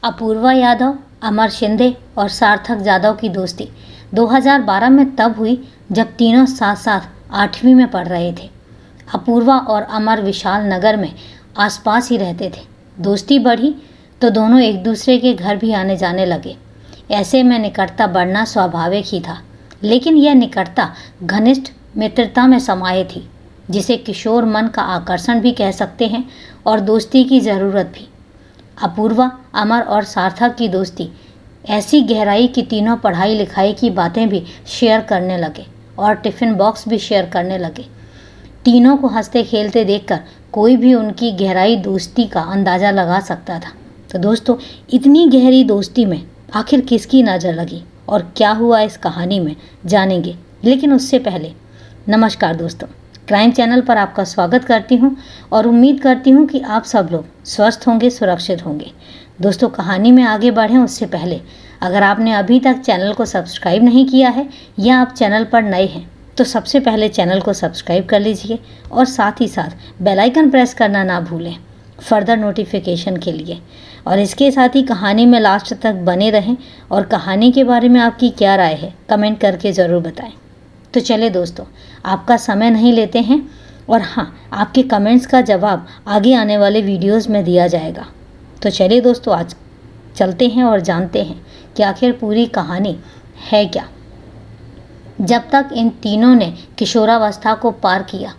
अपूर्वा यादव, अमर शिंदे और सार्थक जाधव की दोस्ती 2012 में तब हुई जब तीनों साथ साथ 8वीं में पढ़ रहे थे। अपूर्वा और अमर विशाल नगर में आसपास ही रहते थे। दोस्ती बढ़ी तो दोनों एक दूसरे के घर भी आने जाने लगे। ऐसे में निकटता बढ़ना स्वाभाविक ही था, लेकिन यह निकटता घनिष्ठ मित्रता में समाये थी, जिसे किशोर मन का आकर्षण भी कह सकते हैं और दोस्ती की ज़रूरत भी। अपूर्वा, अमर और सार्थक की दोस्ती ऐसी गहराई कि तीनों पढ़ाई लिखाई की बातें भी शेयर करने लगे और टिफ़िन बॉक्स भी शेयर करने लगे। तीनों को हंसते खेलते देखकर कोई भी उनकी गहराई दोस्ती का अंदाज़ा लगा सकता था। तो दोस्तों, इतनी गहरी दोस्ती में आखिर किसकी नज़र लगी और क्या हुआ इस कहानी में, जानेंगे। लेकिन उससे पहले नमस्कार दोस्तों, क्राइम चैनल पर आपका स्वागत करती हूं और उम्मीद करती हूं कि आप सब लोग स्वस्थ होंगे, सुरक्षित होंगे। दोस्तों, कहानी में आगे बढ़ें उससे पहले अगर आपने अभी तक चैनल को सब्सक्राइब नहीं किया है या आप चैनल पर नए हैं तो सबसे पहले चैनल को सब्सक्राइब कर लीजिए और साथ ही साथ बेल आइकन प्रेस करना ना भूलें फर्दर नोटिफिकेशन के लिए। और इसके साथ ही कहानी में लास्ट तक बने रहें और कहानी के बारे में आपकी क्या राय है कमेंट करके ज़रूर बताएं। तो चले दोस्तों, आपका समय नहीं लेते हैं और हाँ, आपके कमेंट्स का जवाब आगे आने वाले वीडियोस में दिया जाएगा। तो चलिए दोस्तों, आज चलते हैं और जानते हैं कि आखिर पूरी कहानी है क्या। जब तक इन तीनों ने किशोरावस्था को पार किया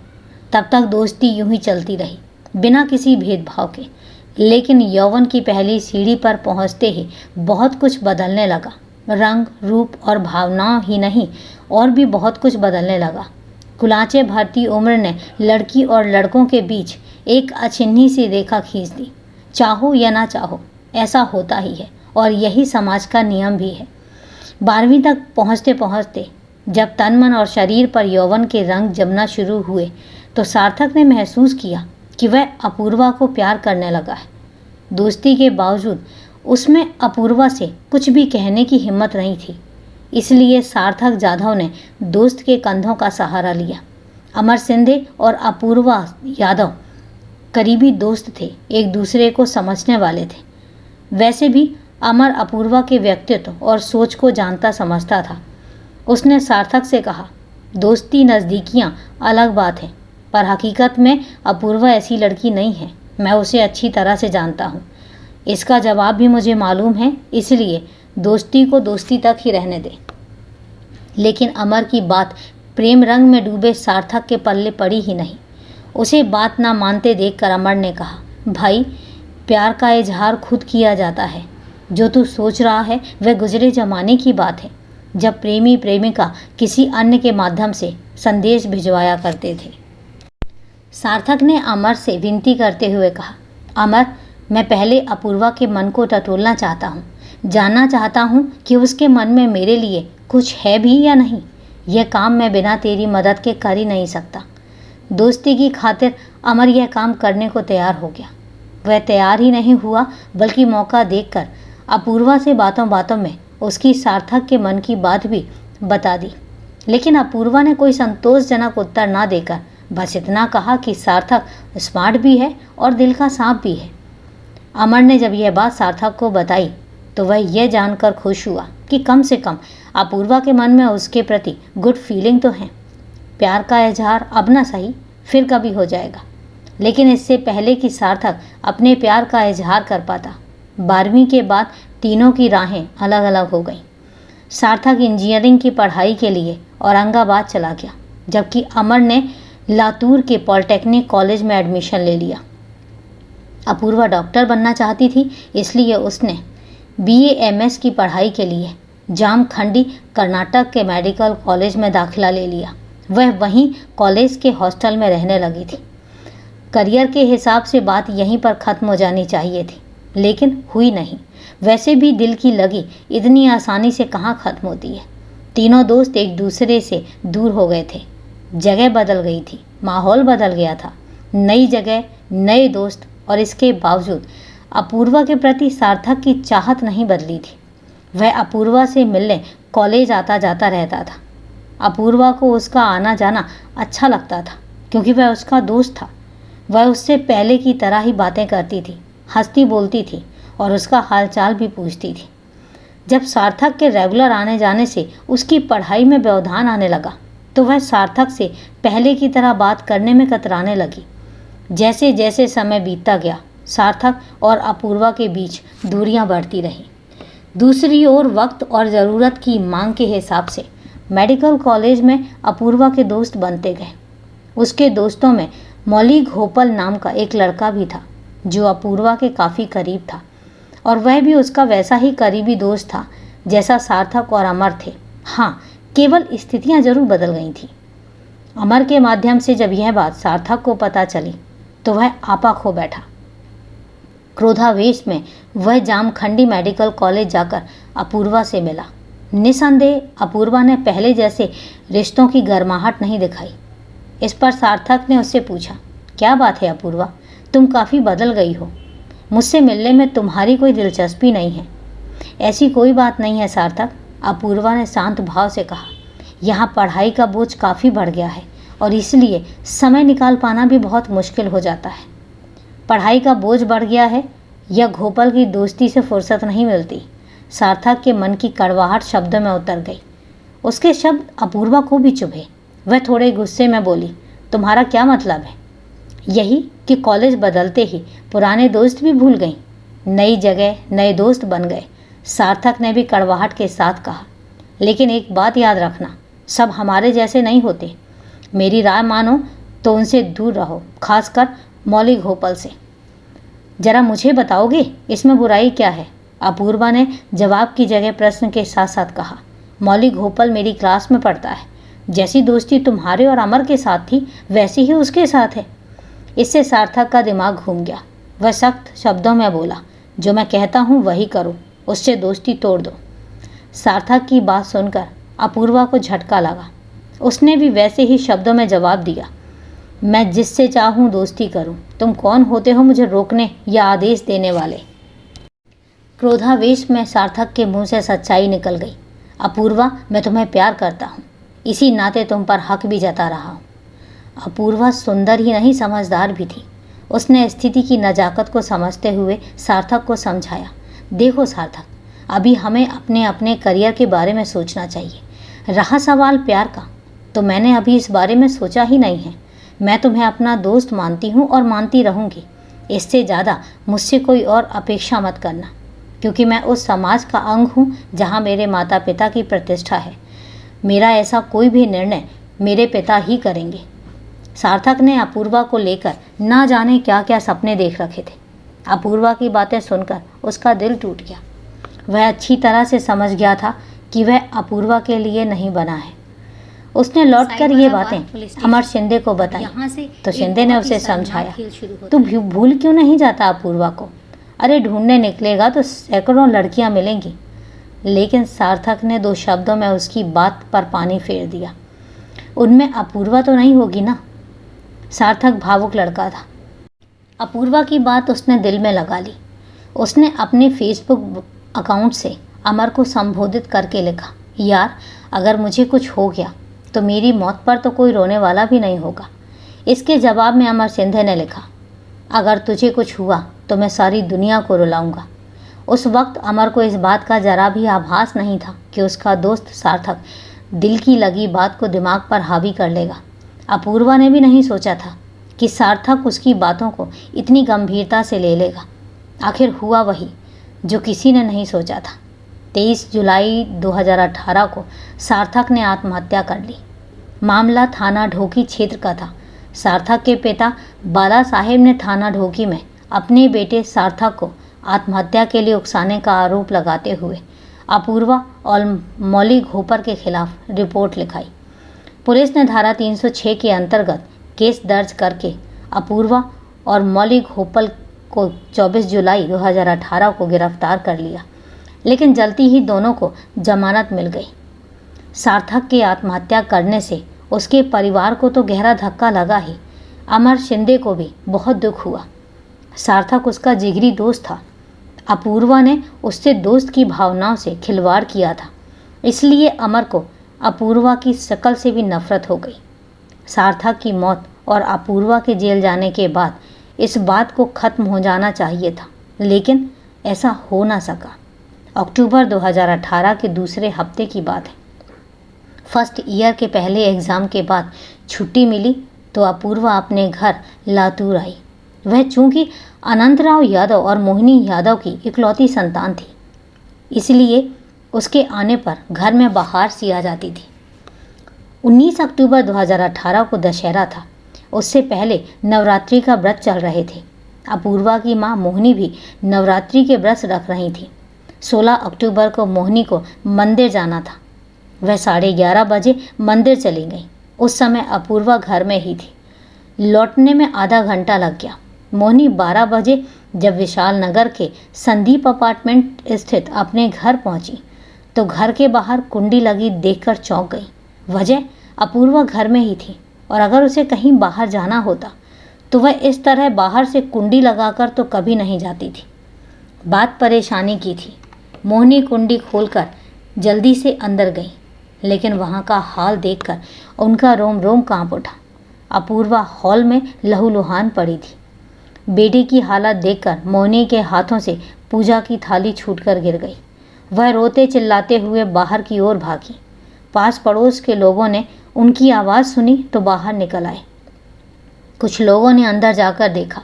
तब तक दोस्ती यूं ही चलती रही, बिना किसी भेदभाव के। लेकिन यौवन की पहली सीढ़ी पर पहुंचते ही बहुत कुछ बदलने लगा। रंग, रूप और भावनाओं ही नहीं, और भी बहुत कुछ बदलने लगा। कुलांचे भरती उम्र ने लड़की और लड़कों के बीच एक अचिन्ही सी रेखा खींच दी। चाहो या ना चाहो, ऐसा होता ही है और यही समाज का नियम भी है। 12वीं तक पहुँचते पहुँचते जब तन मन और शरीर पर यौवन के रंग जमना शुरू हुए तो सार्थक ने महसूस किया कि वह अपूर्वा को प्यार करने लगा है। दोस्ती के बावजूद उसमें अपूर्वा से कुछ भी कहने की हिम्मत नहीं थी। इसलिए सार्थक जाधव ने दोस्त के कंधों का सहारा लिया। अमर शिंदे और अपूर्वा यादव करीबी दोस्त थे, एक दूसरे को समझने वाले थे। वैसे भी अमर अपूर्वा के व्यक्तित्व और सोच को जानता समझता था। उसने सार्थक से कहा, दोस्ती नज़दीकियाँ अलग बात है, पर हकीकत में अपूर्वा ऐसी लड़की नहीं है। मैं उसे अच्छी तरह से जानता हूँ। इसका जवाब भी मुझे मालूम है, इसलिए दोस्ती को दोस्ती तक ही रहने दे। लेकिन अमर की बात प्रेम रंग में डूबे सार्थक के पल्ले पड़ी ही नहीं। उसे बात ना मानते देखकर अमर ने कहा, भाई, प्यार का इजहार खुद किया जाता है। जो तू सोच रहा है वह गुजरे जमाने की बात है, जब प्रेमी प्रेमिका किसी अन्य के माध्यम से संदेश भिजवाया करते थे। सार्थक ने अमर से विनती करते हुए कहा, अमर, मैं पहले अपूर्वा के मन को टटोलना चाहता हूँ, जानना चाहता हूँ कि उसके मन में मेरे लिए कुछ है भी या नहीं। यह काम मैं बिना तेरी मदद के कर ही नहीं सकता। दोस्ती की खातिर अमर यह काम करने को तैयार हो गया। वह तैयार ही नहीं हुआ बल्कि मौका देखकर अपूर्वा से बातों बातों में उसकी सार्थक के मन की बात भी बता दी। लेकिन अपूर्वा ने कोई संतोषजनक उत्तर ना देकर बस इतना कहा कि सार्थक स्मार्ट भी है और दिल का सांप भी है। अमर ने जब यह बात सार्थक को बताई तो वह यह जानकर खुश हुआ कि कम से कम अपूर्वा के मन में उसके प्रति गुड फीलिंग तो है। प्यार का इजहार अब ना सही, फिर कभी हो जाएगा। लेकिन इससे पहले कि सार्थक अपने प्यार का इजहार कर पाता, 12वीं के बाद तीनों की राहें अलग अलग हो गईं। सार्थक इंजीनियरिंग की पढ़ाई के लिए औरंगाबाद चला गया, जबकि अमर ने लातूर के पॉलिटेक्निक कॉलेज में एडमिशन ले लिया। अपूर्वा डॉक्टर बनना चाहती थी, इसलिए उसने BA MS की पढ़ाई के लिए जामखंडी कर्नाटक के मेडिकल कॉलेज में दाखिला ले लिया। वह वहीं कॉलेज के हॉस्टल में रहने लगी थी। करियर के हिसाब से बात यहीं पर ख़त्म हो जानी चाहिए थी, लेकिन हुई नहीं। वैसे भी दिल की लगी इतनी आसानी से कहाँ ख़त्म होती है। तीनों दोस्त एक दूसरे से दूर हो गए थे। जगह बदल गई थी, माहौल बदल गया था। नई जगह, नए दोस्त, और इसके बावजूद अपूर्वा के प्रति सार्थक की चाहत नहीं बदली थी। वह अपूर्वा से मिलने कॉलेज आता जाता रहता था। अपूर्वा को उसका आना जाना अच्छा लगता था क्योंकि वह उसका दोस्त था। वह उससे पहले की तरह ही बातें करती थी, हंसती बोलती थी और उसका हालचाल भी पूछती थी। जब सार्थक के रेगुलर आने जाने से उसकी पढ़ाई में व्यवधान आने लगा तो वह सार्थक से पहले की तरह बात करने में कतराने लगी। जैसे जैसे समय बीतता गया सार्थक और अपूर्वा के बीच दूरियां बढ़ती रहीं। दूसरी ओर वक्त और ज़रूरत की मांग के हिसाब से मेडिकल कॉलेज में अपूर्वा के दोस्त बनते गए। उसके दोस्तों में मौली घोपल नाम का एक लड़का भी था जो अपूर्वा के काफ़ी करीब था और वह भी उसका वैसा ही करीबी दोस्त था जैसा सार्थक और अमर थे। हाँ, केवल स्थितियां जरूर बदल गई थीं। अमर के माध्यम से जब यह बात सार्थक को पता चली तो वह आपा खो बैठा। क्रोधावेश में वह जामखंडी मेडिकल कॉलेज जाकर अपूर्वा से मिला। निसंदेह अपूर्वा ने पहले जैसे रिश्तों की गर्माहट नहीं दिखाई। इस पर सार्थक ने उससे पूछा, क्या बात है अपूर्वा, तुम काफ़ी बदल गई हो। मुझसे मिलने में तुम्हारी कोई दिलचस्पी नहीं है। ऐसी कोई बात नहीं है सार्थक, अपूर्वा ने शांत भाव से कहा। यहाँ पढ़ाई का बोझ काफ़ी बढ़ गया है और इसलिए समय निकाल पाना भी बहुत मुश्किल हो जाता है। पढ़ाई का बोझ बढ़ गया है या घोपल की दोस्ती से फुर्सत नहीं मिलती। सार्थक के मन की कड़वाहट शब्दों में उतर गई। उसके शब्द अपूर्वा को भी चुभे। वह थोड़े गुस्से में बोली, तुम्हारा क्या मतलब है? यही कि कॉलेज बदलते ही पुराने दोस्त भी भूल गई। नई जगह नए दोस्त बन गए। सार्थक ने भी कड़वाहट के साथ कहा, लेकिन एक बात याद रखना, सब हमारे जैसे नहीं होते। मेरी राय मानो तो उनसे दूर रहो, खासकर मौली घोपल से। जरा मुझे बताओगे इसमें बुराई क्या है? अपूर्वा ने जवाब की जगह प्रश्न के साथ साथ कहा। मौली घोपल मेरी क्लास में पढ़ता है। जैसी दोस्ती तुम्हारे और अमर के साथ थी वैसी ही उसके साथ है। इससे सार्थक का दिमाग घूम गया। वह सख्त शब्दों में बोला, जो मैं कहता हूँ वही करो, उससे दोस्ती तोड़ दो। सार्थक की बात सुनकर अपूर्वा को झटका लगा। उसने भी वैसे ही शब्दों में जवाब दिया, मैं जिससे चाहूँ दोस्ती करूँ, तुम कौन होते हो मुझे रोकने या आदेश देने वाले? क्रोधावेश में सार्थक के मुंह से सच्चाई निकल गई। अपूर्वा, मैं तुम्हें प्यार करता हूँ, इसी नाते तुम पर हक भी जता रहा हूँ। अपूर्वा सुंदर ही नहीं समझदार भी थी। उसने स्थिति की नज़ाकत को समझते हुए सार्थक को समझाया, देखो सार्थक, अभी हमें अपने अपने करियर के बारे में सोचना चाहिए। रहा सवाल प्यार का, तो मैंने अभी इस बारे में सोचा ही नहीं है। मैं तुम्हें अपना दोस्त मानती हूँ और मानती रहूँगी। इससे ज़्यादा मुझसे कोई और अपेक्षा मत करना, क्योंकि मैं उस समाज का अंग हूँ जहाँ मेरे माता पिता की प्रतिष्ठा है। मेरा ऐसा कोई भी निर्णय मेरे पिता ही करेंगे। सार्थक ने अपूर्वा को लेकर ना जाने क्या क्या सपने देख रखे थे। अपूर्वा की बातें सुनकर उसका दिल टूट गया। वह अच्छी तरह से समझ गया था कि वह अपूर्वा के लिए नहीं बना है। उसने लौटकर ये बातें अमर शिंदे को बताई तो शिंदे ने उसे समझाया, तू भूल क्यों नहीं जाता अपूर्वा को? अरे ढूंढने निकलेगा तो सैकड़ों लड़कियां मिलेंगी। लेकिन सार्थक ने दो शब्दों में उसकी बात पर पानी फेर दिया, उनमें अपूर्वा तो नहीं होगी ना? सार्थक भावुक लड़का था। अपूर्वा की बात उसने दिल में लगा ली। उसने अपने फेसबुक अकाउंट से अमर को संबोधित करके लिखा, यार अगर मुझे कुछ हो गया तो मेरी मौत पर तो कोई रोने वाला भी नहीं होगा। इसके जवाब में अमर शिंदे ने लिखा, अगर तुझे कुछ हुआ तो मैं सारी दुनिया को रुलाऊंगा। उस वक्त अमर को इस बात का जरा भी आभास नहीं था कि उसका दोस्त सार्थक दिल की लगी बात को दिमाग पर हावी कर लेगा। अपूर्वा ने भी नहीं सोचा था कि सार्थक उसकी बातों को इतनी गंभीरता से ले लेगा। आखिर हुआ वही जो किसी ने नहीं सोचा था। 23 जुलाई 2018 को सार्थक ने आत्महत्या कर ली। मामला थाना ढोकी क्षेत्र का था। सार्थक के पिता बाला साहेब ने थाना ढोकी में अपने बेटे सार्थक को आत्महत्या के लिए उकसाने का आरोप लगाते हुए अपूर्वा और मौली घोपर के खिलाफ रिपोर्ट लिखाई। पुलिस ने धारा 306 के अंतर्गत केस दर्ज करके अपूर्वा और मौली घोपल को 24 जुलाई 2018 को गिरफ्तार कर लिया, लेकिन जल्दी ही दोनों को जमानत मिल गई। सार्थक के आत्महत्या करने से उसके परिवार को तो गहरा धक्का लगा ही, अमर शिंदे को भी बहुत दुख हुआ। सार्थक उसका जिगरी दोस्त था। अपूर्वा ने उससे दोस्त की भावनाओं से खिलवाड़ किया था, इसलिए अमर को अपूर्वा की शक्ल से भी नफरत हो गई। सार्थक की मौत और अपूर्वा के जेल जाने के बाद इस बात को ख़त्म हो जाना चाहिए था, लेकिन ऐसा हो ना सका। अक्टूबर 2018 के दूसरे हफ्ते की बात है। फर्स्ट ईयर के पहले एग्ज़ाम के बाद छुट्टी मिली तो अपूर्वा अपने घर लातूर आई। वह चूंकि अनंतराव यादव और मोहिनी यादव की इकलौती संतान थी, इसलिए उसके आने पर घर में बाहर सी आ जाती थी। 19 अक्टूबर 2018 को दशहरा था। उससे पहले नवरात्रि का व्रत चल रहे थे। अपूर्वा की माँ मोहिनी भी नवरात्रि के व्रत रख रही थी। 16 अक्टूबर को मोहिनी को मंदिर जाना था। वह 11:30 बजे मंदिर चली गई। उस समय अपूर्वा घर में ही थी। लौटने में आधा घंटा लग गया। मोहिनी 12 बजे जब विशाल नगर के संदीप अपार्टमेंट स्थित अपने घर पहुंची तो घर के बाहर कुंडी लगी देखकर चौंक गई। वजह, अपूर्वा घर में ही थी और अगर उसे कहीं बाहर जाना होता तो वह इस तरह बाहर से कुंडी लगाकर तो कभी नहीं जाती थी। बात परेशानी की थी। मोहिनी कुंडी खोलकर जल्दी से अंदर गई, लेकिन वहाँ का हाल देखकर उनका रोम रोम कांप उठा। अपूर्वा हॉल में लहूलुहान पड़ी थी। बेटी की हालत देखकर मोहिनी के हाथों से पूजा की थाली छूटकर गिर गई। वह रोते चिल्लाते हुए बाहर की ओर भागी। पास पड़ोस के लोगों ने उनकी आवाज़ सुनी तो बाहर निकल आए। कुछ लोगों ने अंदर जाकर देखा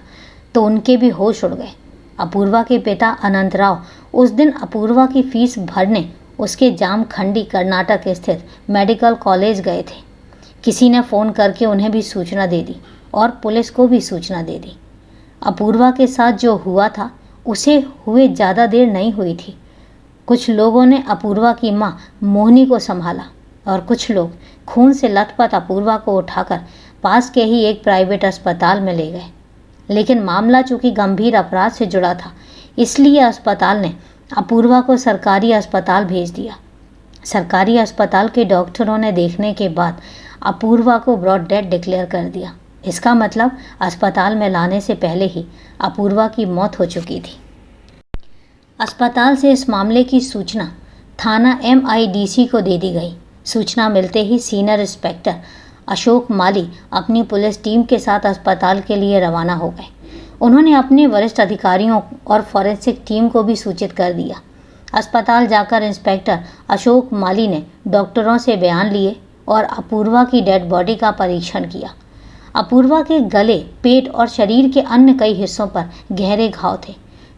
तो उनके भी होश उड़ गए। अपूर्वा के पिता अनंतराव उस दिन अपूर्वा की फीस भरने उसके जामखंडी कर्नाटक स्थित मेडिकल कॉलेज गए थे। किसी ने फ़ोन करके उन्हें भी सूचना दे दी और पुलिस को भी सूचना दे दी। अपूर्वा के साथ जो हुआ था उसे हुए ज़्यादा देर नहीं हुई थी। कुछ लोगों ने अपूर्वा की माँ मोहिनी को संभाला और कुछ लोग खून से लथपथ अपूर्वा को उठाकर पास के ही एक प्राइवेट अस्पताल में ले गए। लेकिन मामला चूंकि गंभीर अपराध से जुड़ा था, इसलिए अस्पताल ने अपूर्वा को सरकारी अस्पताल भेज दिया। सरकारी अस्पताल के डॉक्टरों ने देखने के बाद अपूर्वा को ब्रॉड डेड डिक्लेयर कर दिया। इसका मतलब अस्पताल में लाने से पहले ही अपूर्वा की मौत हो चुकी थी। अस्पताल से इस मामले की सूचना थाना MIDC को दे दी गई। सूचना मिलते ही सीनियर इंस्पेक्टर अशोक माली अपनी पुलिस टीम के साथ अस्पताल के लिए रवाना हो गए। उन्होंने अपने वरिष्ठ अधिकारियों और फॉरेंसिक टीम को भी सूचित कर दिया। अस्पताल जाकर इंस्पेक्टर अशोक माली ने डॉक्टरों से बयान लिए और अपूर्वा की डेड बॉडी का परीक्षण किया। अपूर्वा के गले, पेट और शरीर के अन्य कई हिस्सों पर गहरे घाव थे।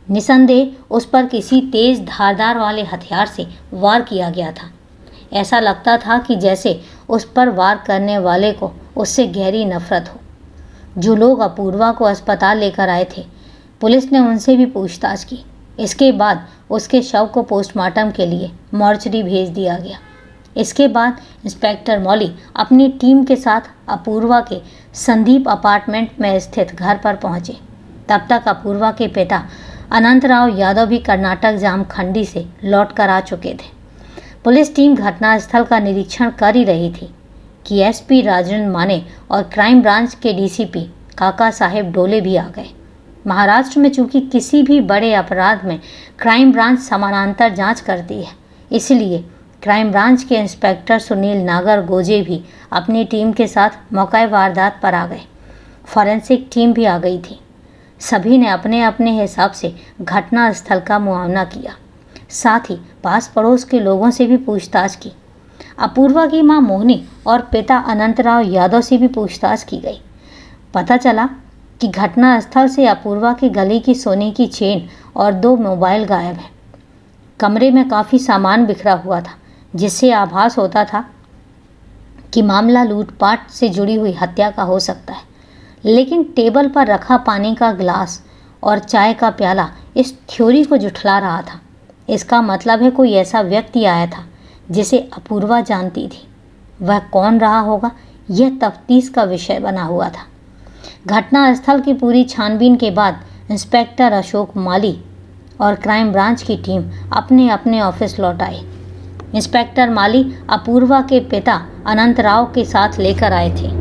निसंदेह उस पर किसी तेज धारदार वाले हथियार से वार किया गया था। ऐसा लगता था कि जैसे उस पर वार करने वाले को उससे गहरी नफरत हो। जो लोग अपूर्वा को अस्पताल लेकर आए थे, पुलिस ने उनसे भी पूछताछ की। इसके बाद उसके शव को पोस्टमार्टम के लिए मॉर्चरी भेज दिया गया। इसके बाद इंस्पेक्टर मौली अपनी टीम के साथ अपूर्वा के संदीप अपार्टमेंट में स्थित घर पर पहुंचे। तब तक अपूर्वा के पिता अनंतराव यादव भी कर्नाटक जामखंडी से लौटकर आ चुके थे। पुलिस टीम घटनास्थल का निरीक्षण कर ही रही थी कि SP राजेंद्र माने और क्राइम ब्रांच के DCP काका साहेब डोले भी आ गए। महाराष्ट्र में चूंकि किसी भी बड़े अपराध में क्राइम ब्रांच समानांतर जांच करती है, इसलिए क्राइम ब्रांच के इंस्पेक्टर सुनील नागर गोजे भी अपनी टीम के साथ मौके वारदात पर आ गए। फॉरेंसिक टीम भी आ गई थी। सभी ने अपने अपने हिसाब से घटनास्थल का मुआयना किया। साथ ही पास पड़ोस के लोगों से भी पूछताछ की। अपूर्वा की मां मोहिनी और पिता अनंतराव यादव से भी पूछताछ की गई। पता चला कि घटनास्थल से अपूर्वा के गले की सोने की चेन और 2 मोबाइल गायब हैं। कमरे में काफ़ी सामान बिखरा हुआ था, जिससे आभास होता था कि मामला लूटपाट से जुड़ी हुई हत्या का हो सकता है। लेकिन टेबल पर रखा पानी का गिलास और चाय का प्याला इस थ्योरी को जुठला रहा था। इसका मतलब है कोई ऐसा व्यक्ति आया था जिसे अपूर्वा जानती थी। वह कौन रहा होगा, यह तफ्तीश का विषय बना हुआ था। घटनास्थल की पूरी छानबीन के बाद इंस्पेक्टर अशोक माली और क्राइम ब्रांच की टीम अपने अपने ऑफिस लौट आई। इंस्पेक्टर माली अपूर्वा के पिता अनंतराव के साथ लेकर आए थे।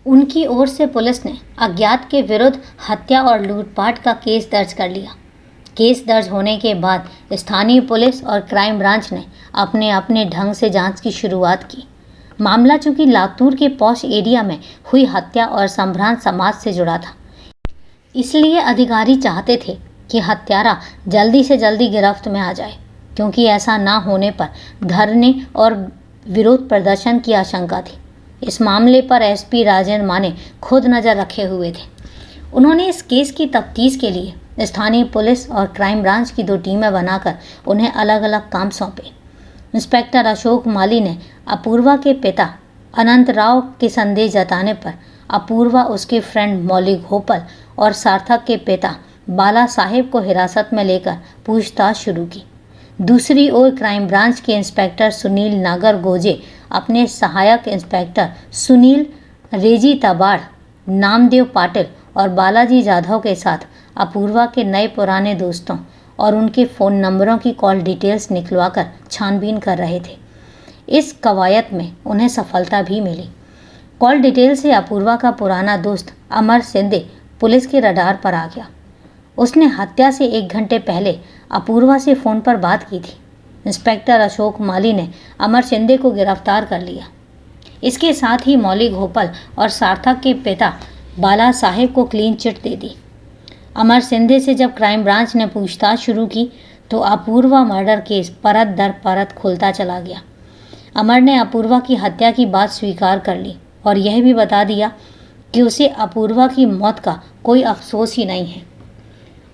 उनकी ओर से पुलिस ने अज्ञात के विरुद्ध हत्या और लूटपाट का केस दर्ज कर लिया। केस दर्ज होने के बाद स्थानीय पुलिस और क्राइम ब्रांच ने अपने अपने ढंग से जांच की शुरुआत की। मामला चूंकि लातूर के पॉश एरिया में हुई हत्या और संभ्रांत समाज से जुड़ा था, इसलिए अधिकारी चाहते थे कि हत्यारा जल्दी से जल्दी गिरफ्त में आ जाए, क्योंकि ऐसा ना होने पर धरने और विरोध प्रदर्शन की आशंका थी। इस मामले पर एसपी राजेंद्र माने खुद नज़र रखे हुए थे। उन्होंने इस केस की तफ्तीश के लिए स्थानीय पुलिस और क्राइम ब्रांच की 2 टीमें बनाकर उन्हें अलग अलग काम सौंपे। इंस्पेक्टर अशोक माली ने अपूर्वा के पिता अनंत राव के संदेह जताने पर अपूर्वा, उसके फ्रेंड मौली घोपल और सार्थक के पिता बाला साहेब को हिरासत में लेकर पूछताछ शुरू की। दूसरी ओर क्राइम ब्रांच के इंस्पेक्टर सुनील नागर गोजे अपने सहायक इंस्पेक्टर सुनील रेजी तबाड़, नामदेव पाटिल और बालाजी जाधव के साथ अपूर्वा के नए पुराने दोस्तों और उनके फ़ोन नंबरों की कॉल डिटेल्स निकलवाकर छानबीन कर रहे थे। इस कवायद में उन्हें सफलता भी मिली। कॉल डिटेल से अपूर्वा का पुराना दोस्त अमर सिंधे पुलिस के रडार पर आ गया। उसने हत्या से 1 घंटे पहले अपूर्वा से फ़ोन पर बात की थी। इंस्पेक्टर अशोक माली ने अमर सिंधे को गिरफ्तार कर लिया। इसके साथ ही मौली घोपल और सार्थक के पिता बाला साहेब को क्लीन चिट दे दी। अमर सिंधे से जब क्राइम ब्रांच ने पूछताछ शुरू की तो अपूर्वा मर्डर केस परत दर परत खुलता चला गया। अमर ने अपूर्वा की हत्या की बात स्वीकार कर ली और यह भी बता दिया कि उसे अपूर्वा की मौत का कोई अफसोस ही नहीं है।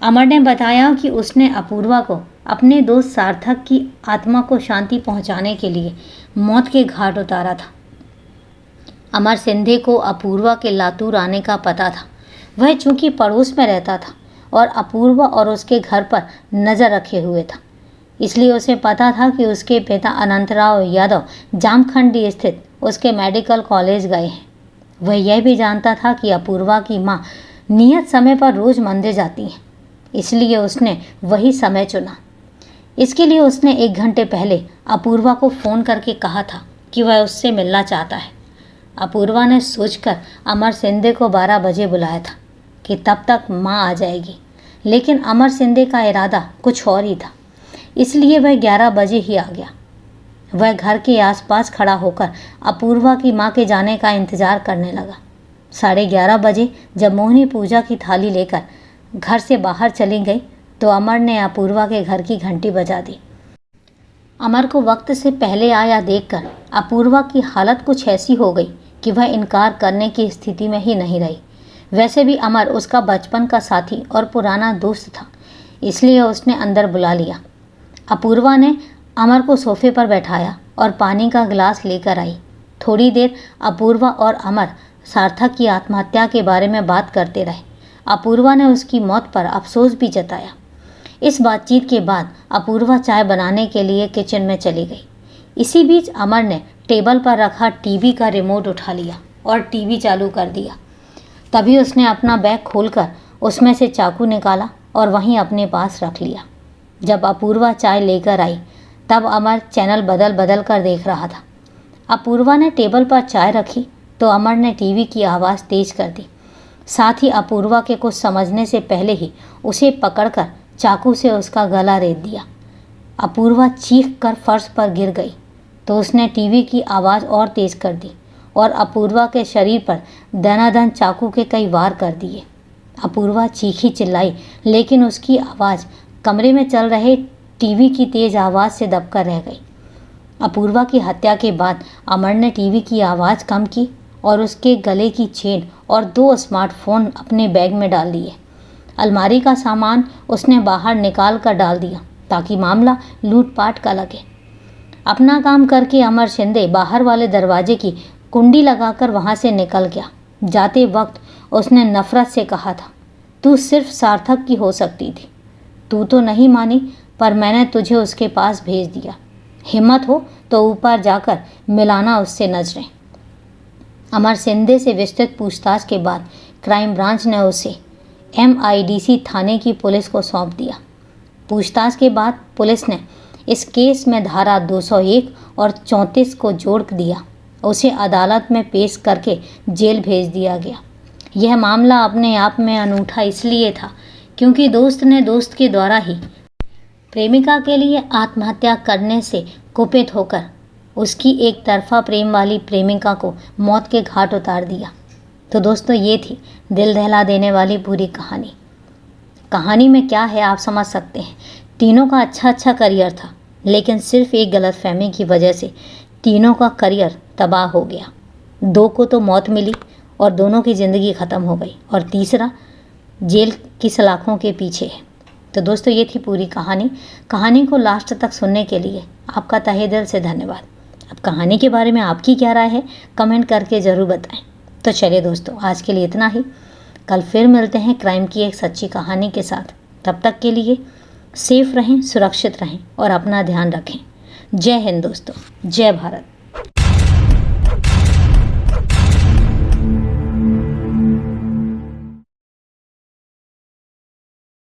अमर ने बताया कि उसने अपूर्वा को अपने दोस्त सार्थक की आत्मा को शांति पहुंचाने के लिए मौत के घाट उतारा था। अमर सिंधे को अपूर्वा के लातूर आने का पता था। वह चूंकि पड़ोस में रहता था और अपूर्वा और उसके घर पर नज़र रखे हुए था, इसलिए उसे पता था कि उसके पिता अनंतराव यादव जामखंडी स्थित उसके मेडिकल कॉलेज गए हैं। वह यह भी जानता था कि अपूर्वा की माँ नियत समय पर रोज़ मंदिर जाती हैं, इसलिए उसने वही समय चुना। इसके लिए उसने 1 घंटे पहले अपूर्वा को फ़ोन करके कहा था कि वह उससे मिलना चाहता है। अपूर्वा ने सोचकर अमर सिंधे को 12 बजे बुलाया था कि तब तक माँ आ जाएगी, लेकिन अमर सिंधे का इरादा कुछ और ही था, इसलिए वह 11 बजे ही आ गया। वह घर के आसपास खड़ा होकर अपूर्वा की माँ के जाने का इंतज़ार करने लगा। 11:30 बजे जब मोहिनी पूजा की थाली लेकर घर से बाहर चली गई तो अमर ने अपूर्वा के घर की घंटी बजा दी। अमर को वक्त से पहले आया देखकर अपूर्वा की हालत कुछ ऐसी हो गई कि वह इनकार करने की स्थिति में ही नहीं रही। वैसे भी अमर उसका बचपन का साथी और पुराना दोस्त था, इसलिए उसने अंदर बुला लिया। अपूर्वा ने अमर को सोफे पर बैठाया और पानी का गिलास लेकर आई। थोड़ी देर अपूर्वा और अमर सार्थक की आत्महत्या के बारे में बात करते रहे। अपूर्वा ने उसकी मौत पर अफसोस भी जताया। इस बातचीत के बाद अपूर्वा चाय बनाने के लिए किचन में चली गई। इसी बीच अमर ने टेबल पर रखा टीवी का रिमोट उठा लिया और टीवी चालू कर दिया। तभी उसने अपना बैग खोलकर उसमें से चाकू निकाला और वहीं अपने पास रख लिया। जब अपूर्वा चाय लेकर आई तब अमर चैनल बदल बदल कर देख रहा था। अपूर्वा ने टेबल पर चाय रखी तो अमर ने टीवी की आवाज़ तेज कर दी। साथ ही अपूर्वा के कुछ समझने से पहले ही उसे पकड़कर चाकू से उसका गला रेत दिया। अपूर्वा चीख कर फर्श पर गिर गई तो उसने टीवी की आवाज़ और तेज़ कर दी और अपूर्वा के शरीर पर दनादन चाकू के कई वार कर दिए। अपूर्वा चीखी चिल्लाई, लेकिन उसकी आवाज़ कमरे में चल रहे टीवी की तेज़ आवाज़ से दबकर रह गई। अपूर्वा की हत्या के बाद अमर ने टीवी की आवाज़ कम की और उसके गले की चेन और 2 स्मार्टफोन अपने बैग में डाल दिए। अलमारी का सामान उसने बाहर निकाल कर डाल दिया ताकि मामला लूटपाट का लगे। अपना काम करके अमर शिंदे बाहर वाले दरवाजे की कुंडी लगाकर वहाँ से निकल गया। जाते वक्त उसने नफ़रत से कहा था, तू सिर्फ सार्थक की हो सकती थी। तू तो नहीं मानी, पर मैंने तुझे उसके पास भेज दिया। हिम्मत हो तो ऊपर जाकर मिलाना उससे नजरें। अमर शिंदे से विस्तृत पूछताछ के बाद क्राइम ब्रांच ने उसे MIDC थाने की पुलिस को सौंप दिया। पूछताछ के बाद पुलिस ने इस केस में धारा 201 और 34 को जोड़ दिया। उसे अदालत में पेश करके जेल भेज दिया गया। यह मामला अपने आप में अनूठा इसलिए था क्योंकि दोस्त ने दोस्त के द्वारा ही प्रेमिका के लिए आत्महत्या करने से कुपित होकर उसकी एक तरफा प्रेम वाली प्रेमिका को मौत के घाट उतार दिया। तो दोस्तों, ये थी दिल दहला देने वाली पूरी कहानी। कहानी में क्या है आप समझ सकते हैं। तीनों का अच्छा करियर था, लेकिन सिर्फ एक गलतफहमी की वजह से तीनों का करियर तबाह हो गया। दो को तो मौत मिली और दोनों की ज़िंदगी ख़त्म हो गई, और तीसरा जेल की सलाखों के पीछे है। तो दोस्तों, ये थी पूरी कहानी को लास्ट तक सुनने के लिए आपका तहे दिल से धन्यवाद। अब कहानी के बारे में आपकी क्या राय है, कमेंट करके ज़रूर बताएं। तो चलिए दोस्तों, आज के लिए इतना ही। कल फिर मिलते हैं क्राइम की एक सच्ची कहानी के साथ। तब तक के लिए सेफ रहें, सुरक्षित रहें और अपना ध्यान रखें। जय हिंद दोस्तों, जय भारत।